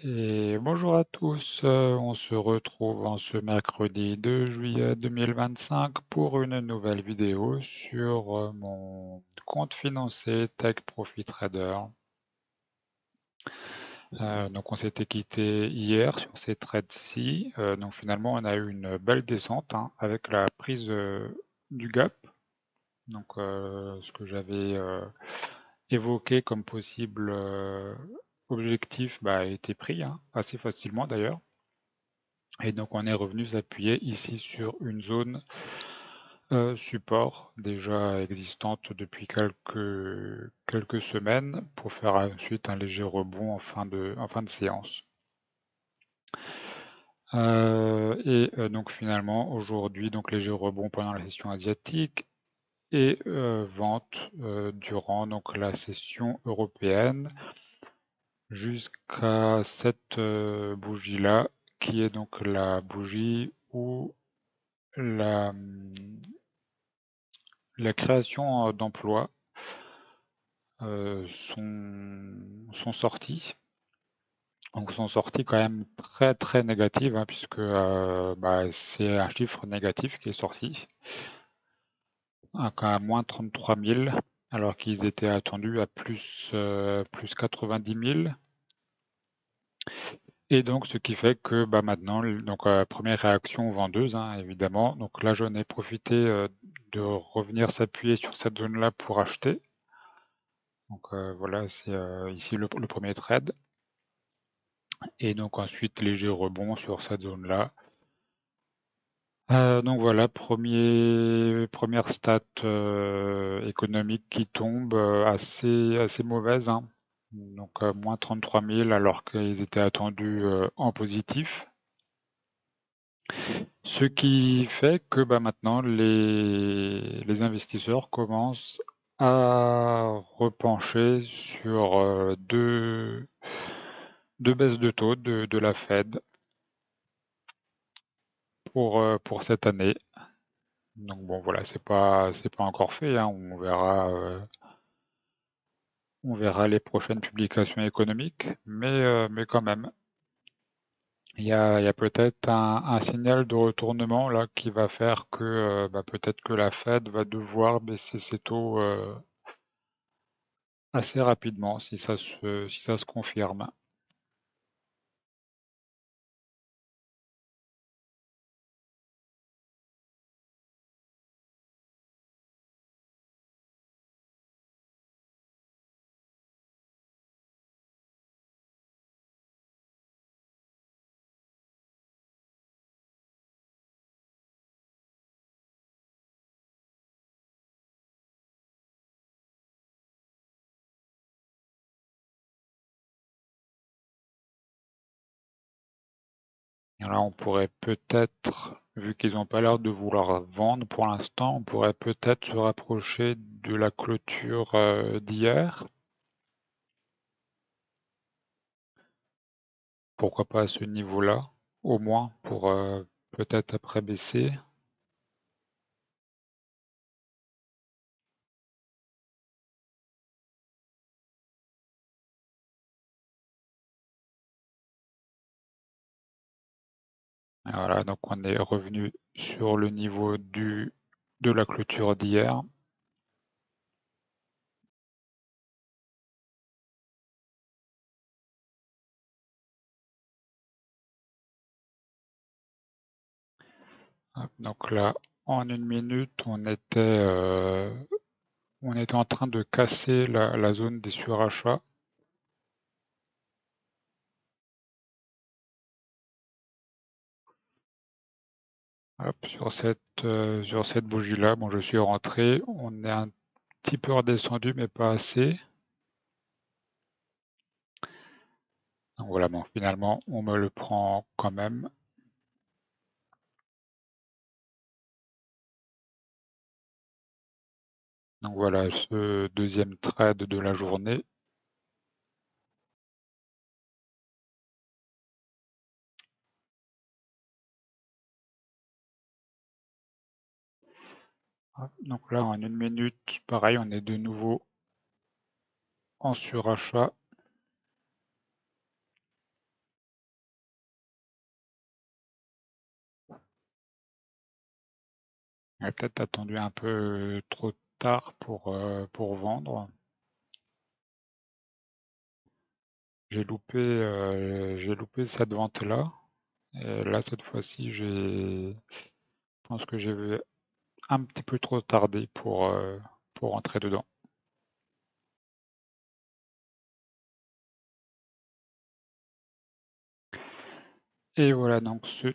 Et bonjour à tous, on se retrouve en ce mercredi 2 juillet 2025 pour une nouvelle vidéo sur mon compte financier Tech Profit Trader. Donc on s'était quitté hier sur ces trades-ci, donc finalement on a eu une belle descente hein, avec la prise du gap, donc ce que j'avais évoqué comme possible objectif a été pris, hein, assez facilement d'ailleurs. Et donc on est revenu s'appuyer ici sur une zone support déjà existante depuis quelques semaines pour faire ensuite un léger rebond en fin de séance. Donc finalement aujourd'hui donc léger rebond pendant la session asiatique et vente durant donc la session européenne jusqu'à cette bougie là qui est donc la bougie où la, la création d'emplois sont sorties. Donc sont sorties quand même très très négatives hein, puisque c'est un chiffre négatif qui est sorti à moins 33 000 alors qu'ils étaient attendus à plus 90 000. Et donc ce qui fait que maintenant, donc première réaction vendeuse hein, évidemment. Donc là j'en ai profité de revenir s'appuyer sur cette zone-là pour acheter. Donc voilà, c'est ici le premier trade. Et donc ensuite léger rebond sur cette zone-là. Donc voilà, première stat économique qui tombe assez mauvaise, hein. Donc moins 33 000 alors qu'ils étaient attendus en positif. Ce qui fait que maintenant les investisseurs commencent à repencher sur deux baisses de taux de la Fed pour cette année. Donc bon voilà, c'est pas encore fait, hein. On verra les prochaines publications économiques, mais quand même. Il y a peut-être un signal de retournement là qui va faire que peut-être que la Fed va devoir baisser ses taux assez rapidement si ça se confirme. Et là, on pourrait peut-être, vu qu'ils n'ont pas l'air de vouloir vendre pour l'instant, on pourrait peut-être se rapprocher de la clôture d'hier. Pourquoi pas à ce niveau-là, au moins pour peut-être après baisser. Et voilà, donc on est revenu sur le niveau de la clôture d'hier. Donc là, en une minute, on était en train de casser la zone des surachats. Hop, sur cette bougie-là, bon, je suis rentré. On est un petit peu redescendu, mais pas assez. Donc voilà, bon, finalement, on me le prend quand même. Donc voilà, ce deuxième trade de la journée. Hop, donc là, en une minute, pareil, on est de nouveau en surachat. J'aurais peut-être attendu un peu trop tard pour vendre. J'ai loupé cette vente-là. Et là, cette fois-ci, je pense que j'ai un petit peu trop tardé pour rentrer dedans. Et voilà, donc ce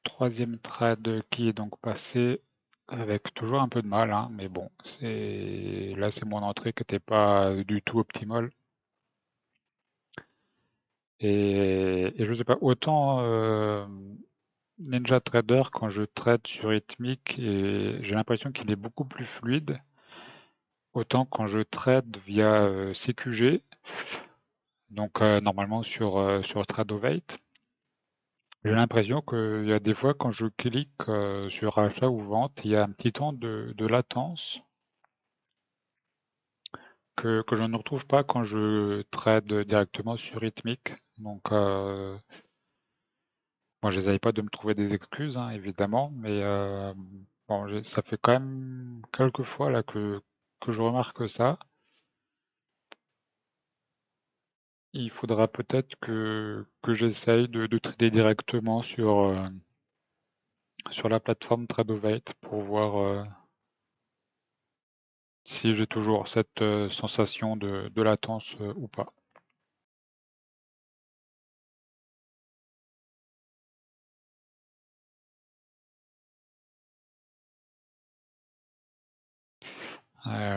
troisième trade qui est donc passé avec toujours un peu de mal, hein, mais bon, là c'est mon entrée qui n'était pas du tout optimale. Et je sais pas, autant NinjaTrader, quand je trade sur Rithmic, et j'ai l'impression qu'il est beaucoup plus fluide, autant quand je trade via CQG, donc normalement sur Tradeovate, j'ai l'impression qu'il y a des fois quand je clique sur achat ou vente, il y a un petit temps de latence que je ne retrouve pas quand je trade directement sur Rithmic. Donc, moi, j'essaye pas de me trouver des excuses, hein, évidemment, mais bon, ça fait quand même quelques fois là que je remarque ça. Il faudra peut-être que j'essaye de trader directement sur la plateforme Tradeovate pour voir si j'ai toujours cette sensation de latence ou pas.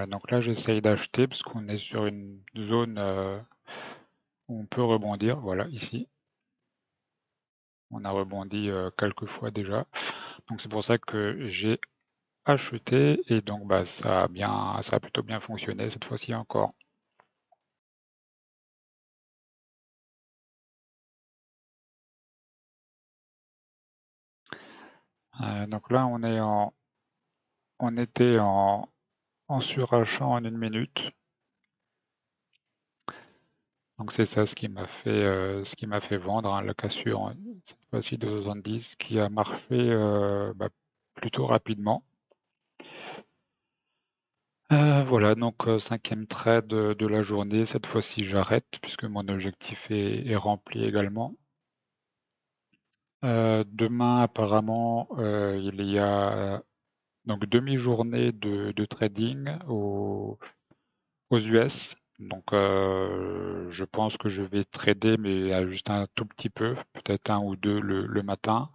Donc là, j'essaye d'acheter parce qu'on est sur une zone où on peut rebondir. Voilà, ici, on a rebondi quelques fois déjà. Donc c'est pour ça que j'ai acheté et donc bah, ça a plutôt bien fonctionné cette fois-ci encore. Donc là, on était en surachat en 1 minute. Donc c'est ça ce qui m'a fait vendre, hein, la cassure, cette fois-ci de 70 qui a marché bah, plutôt rapidement. Voilà, donc cinquième trade de la journée. Cette fois-ci, j'arrête puisque mon objectif est rempli également. Demain, apparemment, il y a donc demi-journée de trading aux US. Donc, je pense que je vais trader, mais à juste un tout petit peu, peut-être un ou deux le matin.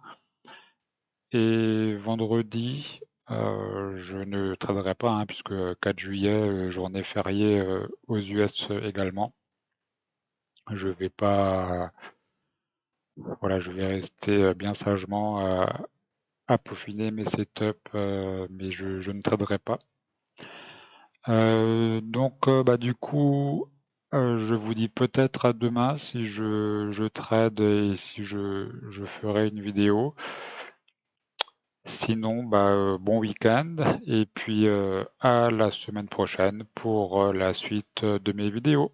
Et vendredi, je ne traderai pas, hein, puisque 4 juillet, journée fériée aux US également. Je vais pas, voilà, je vais rester bien sagement à peaufiner mes setups, mais je ne traderai pas. Donc, bah, du coup, je vous dis peut-être à demain si je trade et si je ferai une vidéo. Sinon, bah, bon week-end et puis à la semaine prochaine pour la suite de mes vidéos.